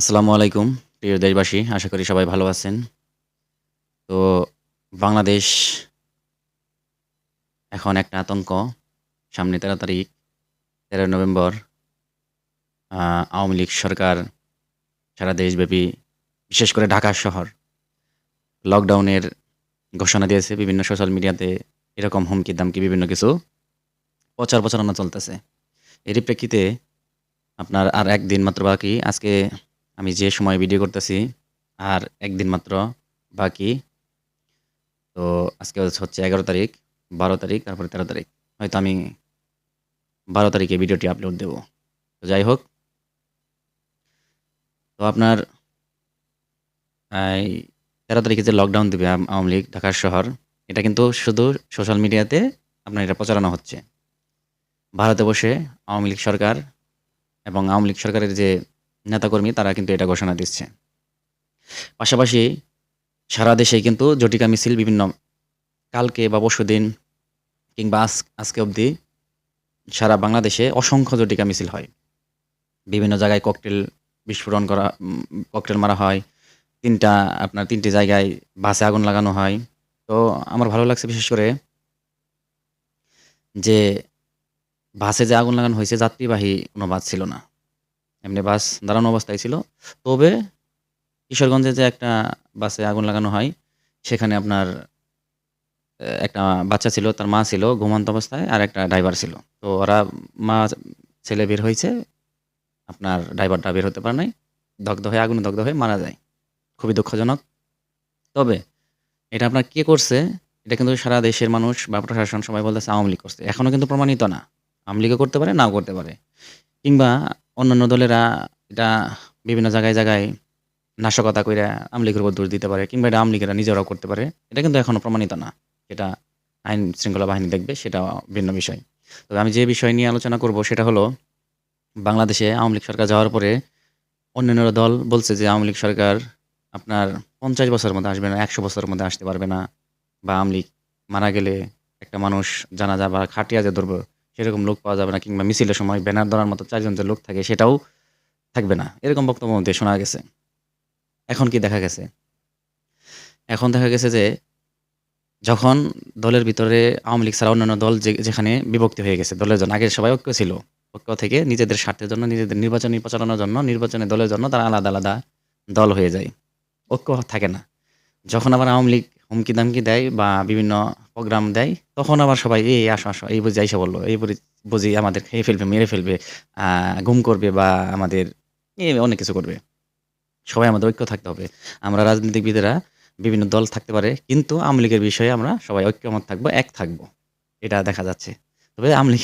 আসসালামু আলাইকুম প্রিয় দেশবাসী, আশা করি সবাই ভালো আছেন। তো বাংলাদেশ এখন একটা আতঙ্ক। সামনে ১৩ তারিখ, ১৩ নভেম্বর আওয়ামী লীগ সরকার সারা দেশব্যাপী, বিশেষ করে ঢাকা শহর লকডাউনের ঘোষণা দিয়েছে। বিভিন্ন সোশ্যাল মিডিয়াতে এরকম হুমকি-দামকি বিভিন্ন কিছু প্রচারণা চলতেছে। এরই প্রেক্ষিতে আপনার আর ১ দিন মাত্র বাকি। আজকে আমি যে সময় ভিডিও করতেছি আর ১ দিন মাত্র বাকি। তো আজকে হচ্ছে ১১ তারিখ, ১২ তারিখ, তারপরে ১৩ তারিখ। হয়তো আমি ১২ তারিখে ভিডিওটি আপলোড দেব। তো যাই হোক, তো আপনার এই ১৩ তারিখে যে লকডাউন দিবে আওয়ামী লীগ ঢাকার শহর, এটা কিন্তু শুধু সোশ্যাল মিডিয়াতে আপনার এটা প্রচারণা হচ্ছে। ভারতে বসে আওয়ামী লীগ সরকার এবং আওয়ামী লীগ সরকারের যে নেতাকর্মী তারা কিন্তু এটা ঘোষণা দিচ্ছে। পাশাপাশি সারা দেশেই কিন্তু ঝটিকা মিছিল বিভিন্ন কালকে বা পরশুদিন কিংবা আজকে অবধি সারা বাংলাদেশে অসংখ্য ঝটিকা মিছিল হয়। বিভিন্ন জায়গায় ককটেল বিস্ফোরণ করা, ককটেল মারা হয়। ৩টি জায়গায় বাসে আগুন লাগানো হয়। তো আমার ভালো লাগছে বিশেষ করে যে বাসে যে আগুন লাগানো হয়েছে যাত্রীবাহী কোনো বাস ছিল না। এমনি বাস দাঁড়ানো অবস্থায় ছিল। তবে কিশোরগঞ্জে যে একটা বাসে আগুন লাগানো হয়, সেখানে আপনার একটা বাচ্চা ছিল, তার মা ছিল ঘুমন্ত অবস্থায় আর একটা ড্রাইভার ছিল। তো ওরা মা ছেলে বের হইছে, আপনার ড্রাইভারটা বের হতে পারে নাই। আগুনে দগ্ধ হয়ে মারা যায়। খুবই দুঃখজনক। তবে এটা আপনার কে করছে? এটা কিন্তু সারা দেশের মানুষ বা প্রশাসন সবাই বলতেছে আওয়ামী লীগ করছে। এখনো কিন্তু প্রমাণিত না। আওয়ামী লীগও করতে পারে, নাও করতে পারে। কিংবা অন্যান্য দলেরা এটা বিভিন্ন জায়গায় নাশকতা কইরা আওয়ামী লীগের উপর দোষ দিতে পারে, কিংবা এটা আওয়ামী লীগেরা নিজেরাও করতে পারে। এটা কিন্তু এখনো প্রমাণিত না। এটা আইন শৃঙ্খলা বাহিনী দেখবে, সেটা ভিন্ন বিষয়। তবে আমি যে বিষয় নিয়ে আলোচনা করব সেটা হলো, বাংলাদেশে আওয়ামী লীগ সরকার যাওয়ার পরে অন্যান্য দল বলছে যে আওয়ামী লীগ সরকার আপনার ৫০ বছরের মধ্যে আসবে না, ১০০ বছরের মধ্যে আসতে পারবে না। বা আওয়ামী লীগ মারা গেলে একটা মানুষ জানাজা বা খাটিয়া যে ধরবে, সেরকম লোক পাওয়া যাবে না, কিংবা মিছিলের সময় ব্যানার ধরার মতো ৪ জন যে লোক থাকে সেটাও থাকবে না। এরকম বক্তব্য মধ্যে শোনা গেছে। এখন কি দেখা গেছে? এখন দেখা গেছে যে যখন দলের ভিতরে আওয়ামী লীগ ছাড়া অন্যান্য দল যেখানে বিভক্তি হয়ে গেছে দলের জন্য, আগে সবাই ঐক্য ছিল। ঐক্য থেকে নিজেদের স্বার্থের জন্য, নিজেদের নির্বাচনী প্রচারণার জন্য, নির্বাচনী দলের জন্য তারা আলাদা দল হয়ে যায়। ঐক্য থাকে না। যখন আবার আওয়ামী লীগ হুমকি-দামকি দেয় বা বিভিন্ন প্রোগ্রাম দেয়, তখন আবার সবাই এই আসো, আসো, এই বুঝি আইসা বলল, এই বুঝি আমাদের খেয়ে ফেলবে, মেরে ফেলবে, গুম করবে বা আমাদের অনেক কিছু করবে। সবাই আমাদের ঐক্য থাকতে হবে। আমরা রাজনীতিবিদেরা বিভিন্ন দল থাকতে পারে, কিন্তু আওয়ামী লীগের বিষয়ে আমরা সবাই ঐক্যমত থাকবো, এক থাকবো। এটা দেখা যাচ্ছে। তবে আওয়ামী লীগ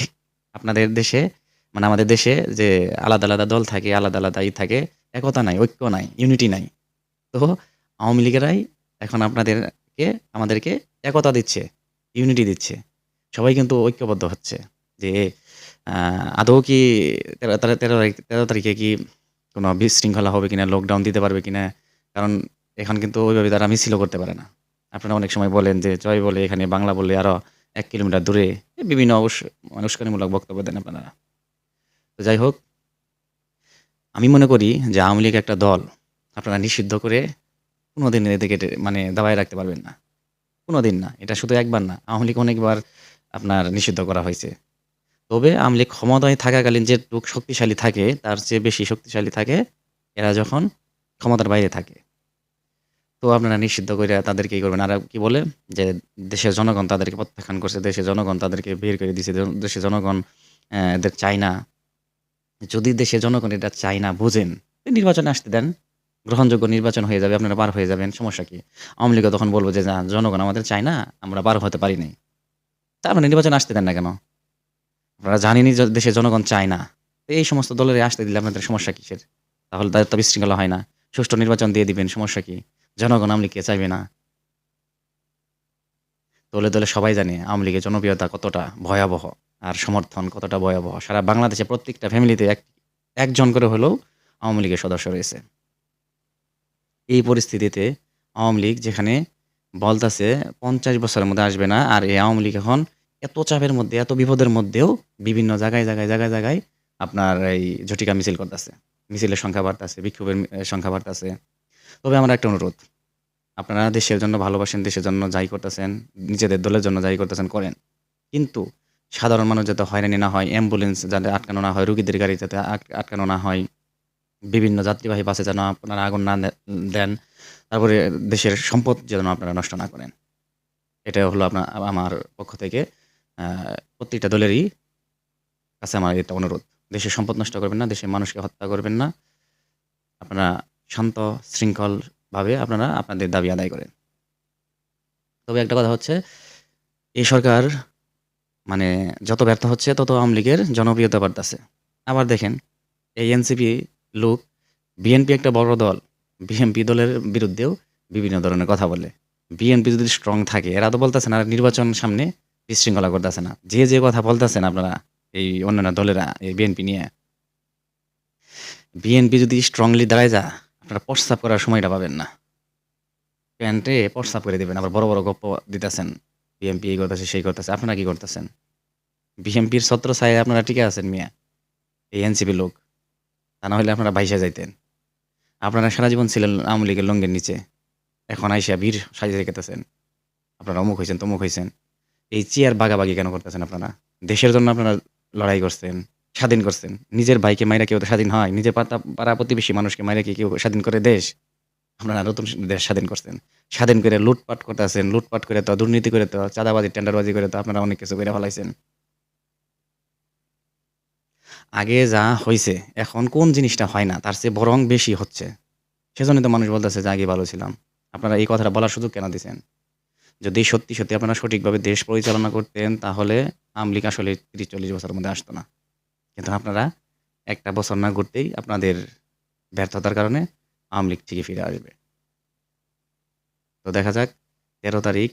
আপনাদের দেশে, মানে আমাদের দেশে যে আলাদা দল থাকে, আলাদা থাকে, একতা নাই, ঐক্য নাই, ইউনিটি নাই। তো আওয়ামী লীগেরাই এখন আমাদেরকে একতা দিচ্ছে, ইউনিটি দিচ্ছে। সবাই কিন্তু ঐক্যবদ্ধ হচ্ছে যে আদৌ কি ১৩ তারিখে কি কোনো বিশৃঙ্খলা হবে কিনা, লকডাউন দিতে পারবে কিনা? কারণ এখন কিন্তু ওইভাবে তারা মিছিলও করতে পারে না। আপনারা অনেক সময় বলেন যে জয় বলে এখানে, বাংলা বললে আরো ১ কিলোমিটার দূরে, বিভিন্ন উস্কানিমূলক বক্তব্য দেন আপনারা। তো যাই হোক, আমি মনে করি যে আওয়ামী লীগ একটা দল। আপনারা নিষিদ্ধ করে কোনোদিন এদেরকে মানে দাবায় রাখতে পারবেন না। কোনোদিন না। এটা শুধু একবার না। আওয়ামী লীগ অনেকবার আপনার নিষিদ্ধ করা হইছে। তবে আওয়ামী লীগ ক্ষমতায় থাকাকালীন যেটুক শক্তিশালী থাকে, তার চেয়ে বেশি শক্তিশালী থাকে এরা যখন ক্ষমতার বাইরে থাকে। তো আপনারা নিষিদ্ধ কইরা তাদেরকে কি করবেন? আর কি বলে যে দেশের জনগণ তাদেরকে প্রত্যাখ্যান করছে, দেশের জনগণ তাদেরকে বের করে দিছে, দেশের জনগণ এদের চায় না। যদি দেশের জনগণ এটা চায় না, বুঝেন, নির্বাচনে আসতে দেন। গ্রহণযোগ্য নির্বাচন হয়ে যাবে, আপনারা পার হয়ে যাবেন, সমস্যা কি? আওয়ামী লীগও তখন বলব যে, "না, জনগণ আমাদের চায় না, আমরা পার হতে পারি নাই।" তা আপনারা নির্বাচনে আসতে দেন না কেন? আপনারা জানেনই যে দেশের জনগণ চায় না। তো এই সমস্ত দলের আসতে দিলে আপনাদের সমস্যা কিসের? তাহলে তাদের তো বিশৃঙ্খলা হয় না। সুষ্ঠু নির্বাচন দিয়ে দিবেন, সমস্যা কি? জনগণ আওয়ামী লীগকে চাইবে না। দলে সবাই জানে আওয়ামী লীগের জনপ্রিয়তা কতটা ভয়াবহ, আর সমর্থন কতটা ভয়াবহ। সারা বাংলাদেশে প্রত্যেকটা ফ্যামিলিতে একজন করে হলেও আওয়ামী লীগের সদস্য রয়েছে। এই পরিস্থিতিতে আওয়ামী লীগ যেখানে বলতাছে ৫০ বছরের মধ্যে আসবে না, আর এই আওয়ামী লীগ এখন এত চাপের মধ্যে, এত বিপদের মধ্যেও বিভিন্ন জায়গায় আপনার এই ঝটিকা মিছিল করতেছে। মিছিলের সংখ্যা বাড়তাছে, বিক্ষোভের সংখ্যা বাড়তাছে। তবে আমার একটা অনুরোধ, আপনারা দেশের জন্য ভালোবাসেন, দেশের জন্য যাই করতেছেন, নিজেদের দলের জন্য যাই করতেছেন করেন। কিন্তু সাধারণ মানুষ যাতে হয়রানি না হয়, অ্যাম্বুলেন্স যাতে আটকানো না হয়, রোগীদের গাড়ি যাতে আটকানো না হয়, বিভিন্ন যাত্রীবাহী বাসে যেন আপনারা আগুন না দেন, তারপরে দেশের সম্পদ যেন আপনারা নষ্ট না করেন। এটা হলো আমার পক্ষ থেকে প্রত্যেকটা দলেরই কাছে আমার এটা অনুরোধ। দেশের সম্পদ নষ্ট করবেন না, দেশের মানুষকে হত্যা করবেন না। আপনারা শান্ত শৃঙ্খলভাবে আপনারা আপনাদের দাবি আদায় করেন। তবে একটা কথা হচ্ছে, এই সরকার মানে যত ব্যর্থ হচ্ছে তত আওয়ামী লীগের জনপ্রিয়তা বাড়তাছে। আবার দেখেন, এই এনসিপি লোক, বিএনপি একটা বড় দল, বিএনপি দলের বিরুদ্ধেও বিভিন্ন ধরনের কথা বলে। বিএনপি যদি স্ট্রং থাকে, এরা তো বলতেছে না নির্বাচন সামনে, বিশৃঙ্খলা করতেছে না। যে কথা বলতেছেন আপনারা এই অন্যান্য দলেরা এই বিএনপি নিয়ে, বিএনপি যদি স্ট্রংলি দাঁড়ায় যা, আপনারা প্রস্তাব করার সময়টা পাবেন না। প্যান্টে প্রস্তাব করে দেবেন, আবার বড় বড় গপ্প দিতেছেন, বিএনপি এই করতেছে সেই করতেছে। আপনারা কি করতেছেন? বিএনপির ছত্র ছায় আপনারা টিকে আছেন মিয়া, এই এনসিপি লোক। তা না হলে আপনারা ভাইসা যাইতেন। আপনারা সারা জীবন ছিলেন আওয়ামী লীগের লঙ্গের নিচে, এখন আইসা বীর সাজিয়ে রেখেতেছেন। আপনারা অমুক হয়েছেন, তমুক হয়েছেন। এই চেয়ার বাগাবাগি কেন করতেছেন আপনারা? দেশের জন্য আপনারা লড়াই করছেন, স্বাধীন করছেন। নিজের ভাইকে মাইরা কেউ তো স্বাধীন হয়? নিজের পাড়া প্রতিবেশী মানুষকে মাইরা কি কেউ স্বাধীন করে দেশ? আপনারা নতুন দেশ স্বাধীন করছেন। স্বাধীন করে লুটপাট করতেছেন, লুটপাট করে তো, দুর্নীতি করে তো, চাঁদাবাজি, টেন্ডারবাজি করে তো আপনারা অনেক কিছু করে ফেলাইছেন। আগে যা হইছে, এখন কোন জিনিসটা হয় না, তার চেয়ে বরং বেশি হচ্ছে। সেজন্যই তো মানুষ বলতেছে যে আগে ভালো ছিলাম। আপনারা এই কথাটা বলার সুযোগ কেন দিছেন? যদি সত্যি, সত্যি আপনারা সঠিকভাবে দেশ পরিচালনা করতেন, তাহলে আওয়ামী লীগ আসলে ৩০-৪০ বছরের মধ্যে আসতো না। কিন্তু আপনারা একটা বছর না ঘুরতেই আপনাদের ব্যর্থতার কারণে আওয়ামী লীগ ঠিকই ফিরে আসবে। তো দেখা যাক ১৩ তারিখ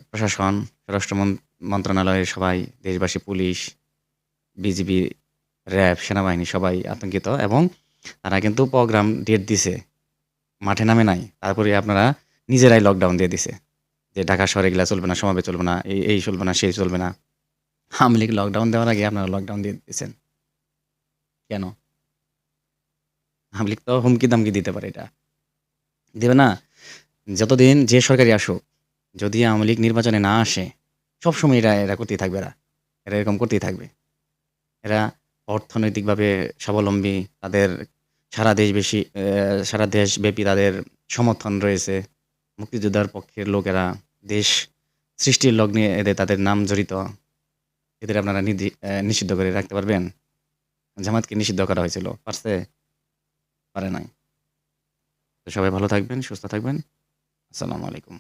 প্রশাসন, স্বরাষ্ট্র মন্ত্রণালয়ের সবাই, দেশবাসী, পুলিশ, বিজিবি, র্যাব, সেনাবাহিনী সবাই আতঙ্কিত, এবং তারা কিন্তু প্রোগ্রাম ডেট দিছে, মাঠে নামে নাই। তারপরে আপনারা নিজেরাই লকডাউন দিয়ে দিছে যে ঢাকা শহরে এগুলা চলবে না, সমাবেশ চলবে না, এই চলবে না, সেই চলবে না। আওয়ামী লীগ লকডাউন দেওয়ার আগে আপনারা লকডাউন দিয়ে দিচ্ছেন কেন? আওয়ামী লীগ তো হুমকি দামকি দিতে পারে, এটা দেবে না। যতদিন যে সরকারি আসুক, যদি আওয়ামী লীগ নির্বাচনে না আসে, সবসময় এরা করতেই থাকবে। এরা এরকম করতেই থাকবে। এরা অর্থনৈতিকভাবে স্বাবলম্বী, তাদের সারা দেশব্যাপী তাদের সমর্থন রয়েছে। মুক্তিযোদ্ধার পক্ষের লোকেরা, দেশ সৃষ্টির লগ্নে তাদের নাম জড়িত। এদের আপনারা নিষিদ্ধ করে রাখতে পারবেন? জামাতকে নিষিদ্ধ করা হয়েছিল, পারছে? পারে নাই। তো সবাই ভালো থাকবেন, সুস্থ থাকবেন। আসসালামু আলাইকুম।